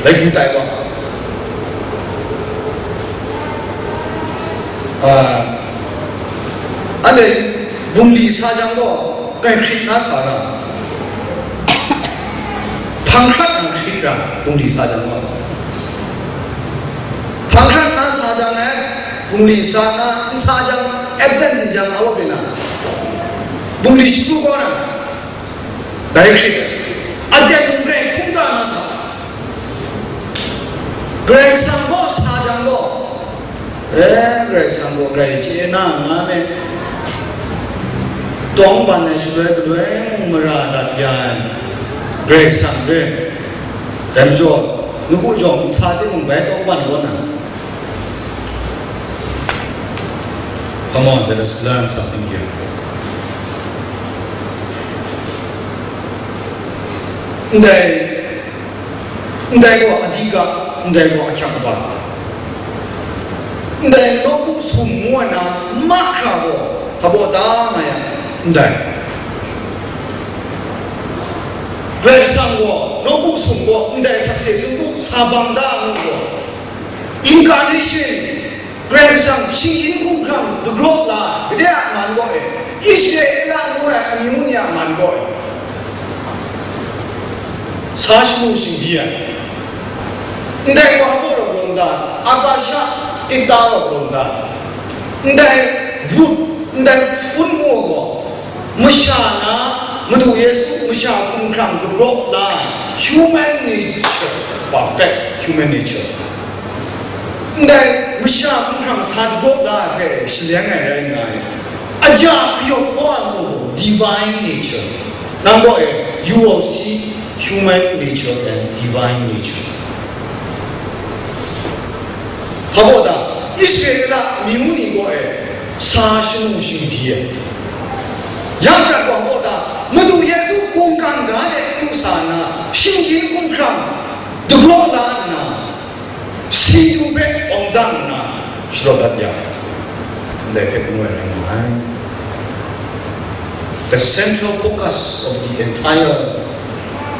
lấy cụ tại qua anh ấy vùng lì sa giang đó cái khít na sa ra thằng khác thằng khít ra vùng lì sa giang đó thằng khác na sa giang này vùng lì sa na sa giang absent đi giang áo bên nào vùng lì ship qua nè đại khít anh em vùng cái không ta na sa Greg Sambo sa giang đó Greg Sambo Greg chị na mà mẹ Tông ban này suy đoán mà ra đặt yan Greg Sambo em cho nó cũng chọn xa tới một bé tông ban luôn à Come on, let us learn something here. Ndai ko adiga ndai ko achakba ndai no ku sumwana makabo haboda maya ndai Greg Sambo no ku sumbo ndai success ku sabangda ngo incarnation Greg Sambo singin ku kam the growth la dia man boy Israel la mo amyunia man boy 사시모 신기야. 근데 뭐 하고로 그런다. 아가샤 띠따로 그런다. 근데 근데 훈모고 무샤나 무도 예수 무샤 kumkram the rock line human nature perfect human nature. 근데 무샤 kumkram 사 rock line 그 실행을 해야 아자 그요 뭐하고 divine nature. 남보에 you will see human nature and divine nature. 하보다 이스라엘라 미운이고에 사신우신비에 양간 광보다 모두 예수 공간간의 유사나 신긴 공간 드로다나 시유백 엉당나 싫어다냐 근데 백무에는 the central focus of the entire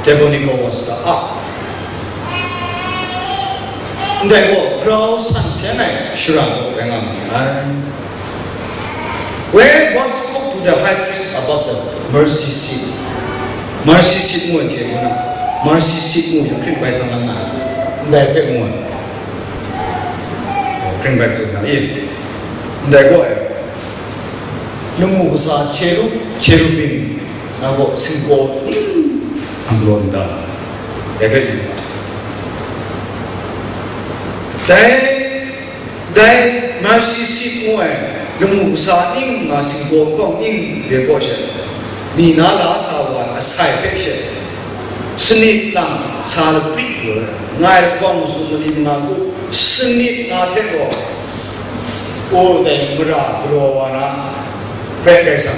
Tabernacle was the ark. They were grow sunshine, shrunk, where God spoke to the high priest about the mercy seat. Mercy seat, mercy seat, you bring by some they pick one. Bring back to the they go. Lumusa cherubim, I walk simple. Angronda, every day, mercy seat away. The Musa in Massing Bokong in the Goshen. Nina La Sawa, a side picture. Snip Lam, Sal Prick, Nile Coms in Magu, Snip Natego, all the Mura, Growana, Pekasa,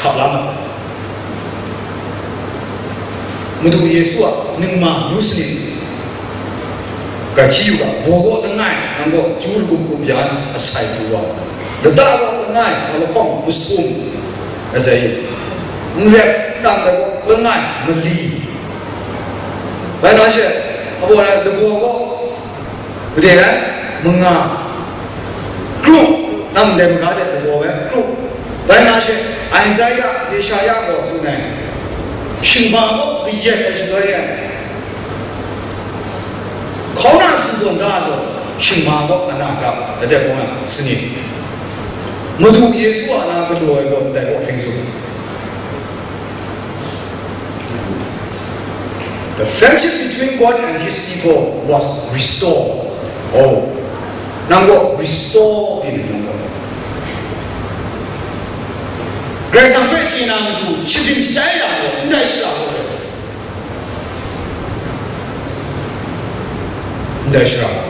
Kalamasa. Mudu Yesua, Ningma, Muslim Gachiwa, Bogo the night, and go Jurgubian, a side to one. The Dago the night, and the Kong, Musum, as I Nrep, the night, Mali. When I said, about the Bogo, there, Munga, group, none them got at the Bogo, group. When I said, Isaiah, Yeshaya, go tonight. Shimamo, the jet as well. Kona to Gondado, Shimamo, and Naka, the devil, Sini. Mudu Yesu, and I go to that walking zone. The friendship between God and His people was restored. Oh, now restored in number. Grace and faith in our shipping style, and that's right. That's right.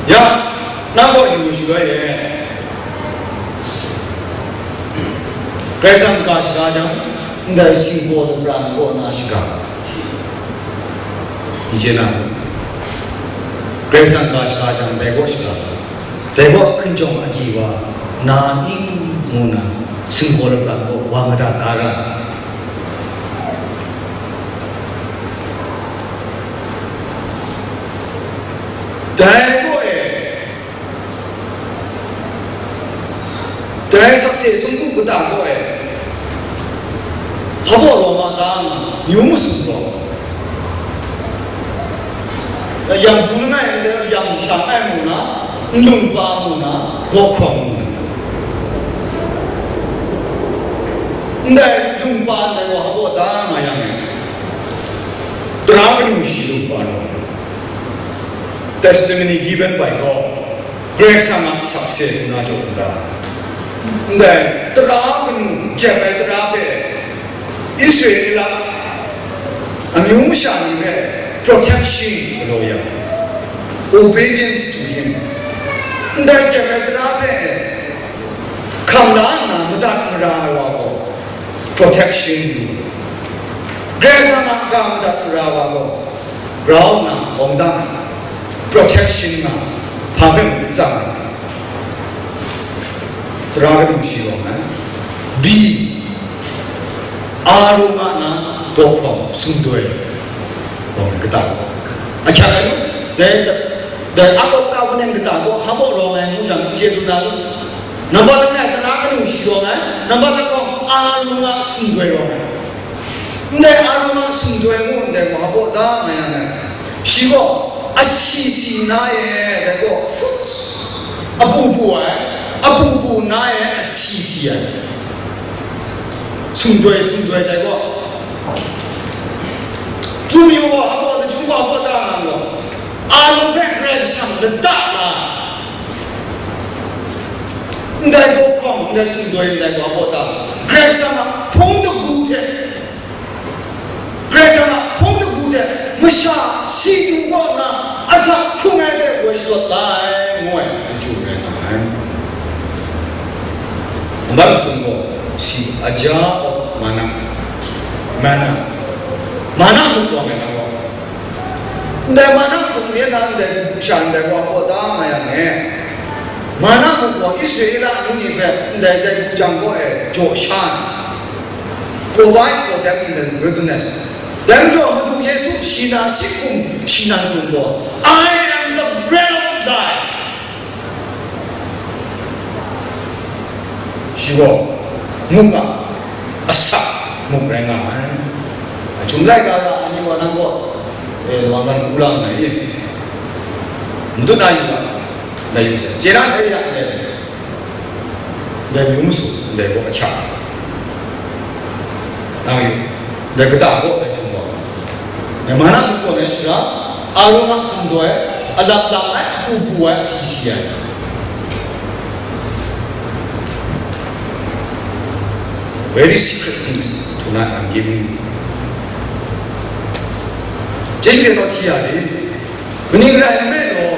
Yeah, now what you should go. Grace and Gaja, and there is symbol of brand or Nashika. Jena Grace and Gaja, and they go. They walk in Jong Ajiwa, Nani Muna, symbol of Blanco, Wamada Ara. se sungguh kita boleh. Habo Roma dana nyumus lo. Yang punya yang siapa muna, lupa muna, dokong muna. Ndai lupa ndai habo dana yang terang nusi lupa. Testimony given by God. Great sangat success na jodoh. Ndai terang jabai terape. Israel lah, amusha ni protection loya, obedience to him. Ndai jabai terape. Kamdan na mudah merawa protection. Great sangat mudah merawa brown na ongdan protection na. Pabem zaman terang usia mana B aroma na dokong sundoi orang ketahu aja kan dan apa kawan yang ketahu habo orang yang macam Yesus nalu nampak tak terang usia mana nampak tak kau aroma sundoi orang ndai aroma sundoi mu ndai habo dah mana siapa asisi nae deko abu nae asisi ya sundoi deko jumio abo de jumba abo da nang alo background sang de da la ndai ko kong ndai sundoi deko abo da grade sang phong de gu the grade sang phong de gu the masha si du wa na asa kumade wa shot dai ngoi chu ne na mbang sungo si aja of mana mu ko me na wa ndai mana ko ne na ndai shan dai wa ko da ma ya ne mana mu ko Israel ni be ndai zai ku jang ko e jo shan provide for them in the wilderness. Dan jo madu Yesus sinar sikum sinar jumbo. I am the bread of life. Siwa muka asak mukrenga. Jumlah kala ani wanang ko wangan ulang na ini. Untuk nayu na nayu se. Jena saya ne. Dan yumusu ne ko acha. Nayu. Dan kita ko mana buku ni sila, alungan sundoi, alat lamai aku buat sisian. Very secret things tonight I'm giving you. Jadi kita tiada, meninggal melo.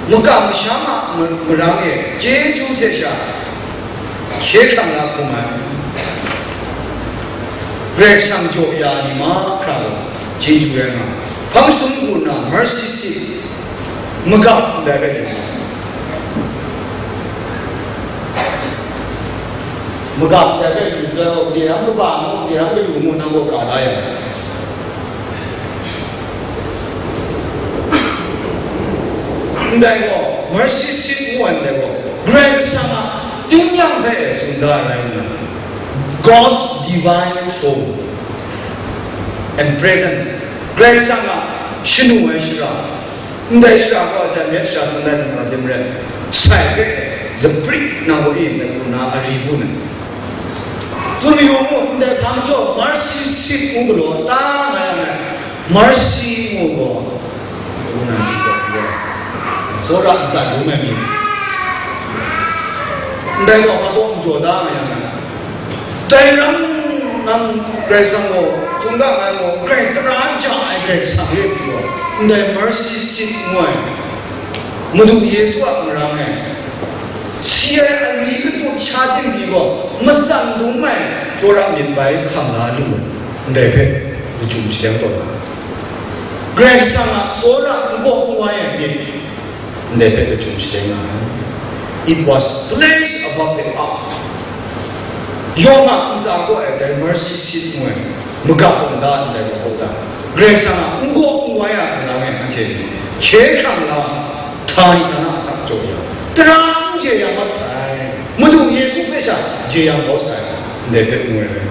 Muka bersama merangi jeju tiada, kekang lakuman, bersang joya ni makau jeju yang, pangsung guna mercy seat, muka dah muka dah sudah dia hampa bangun, dia hampa rumah nanggo kadaya. Ndai ko mercy seat one ndai ko grace sama tinyang be sundar raina God's divine throne and presence grace sama shinu wa shira ndai shira ko sa met shira sundar na jemre sai be the brick na ko in na aribuna zumi yomo ndai thamcho mercy seat mu lo ta na mercy mu ko una ko Sora bisa dulu mami. Ndai ko apa pun jodoh yang Ndai nam Grace mo, tunggang mo Grace teraja Grace sampai itu. Ndai mercy seat muai. Mudu Yesus merangai. Siapa ini tu cahaya bibo, mesan dumai. Sora minbai kamlah lu. Ndai pe ujung siang tu. Greg sama seorang gua yang ni, mereka berjumpa. It was placed above the ark. Yoma zago ada mercy seat mu, megapun dah ada berhoda. Greg sama gua yang namanya macam, kerana thani tanah sakjoya. Terang je yang macam, mudu Yesus besar je yang besar. Mereka umurnya.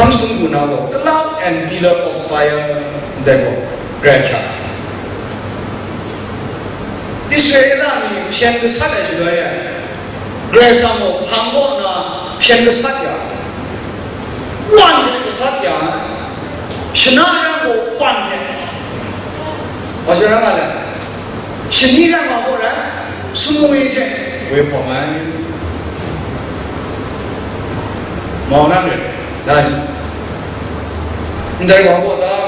Langsung guna cloud and pillar of fire deko gereja. Israel ni pian kesat aja ya. Gereja mo panggo na pian kesat ya. Wan kesat ya. Senara mo wan ya. Macam mana lah? Senira mo orang semua itu wepoman. Mau nak ni? Dan, 你在广播的。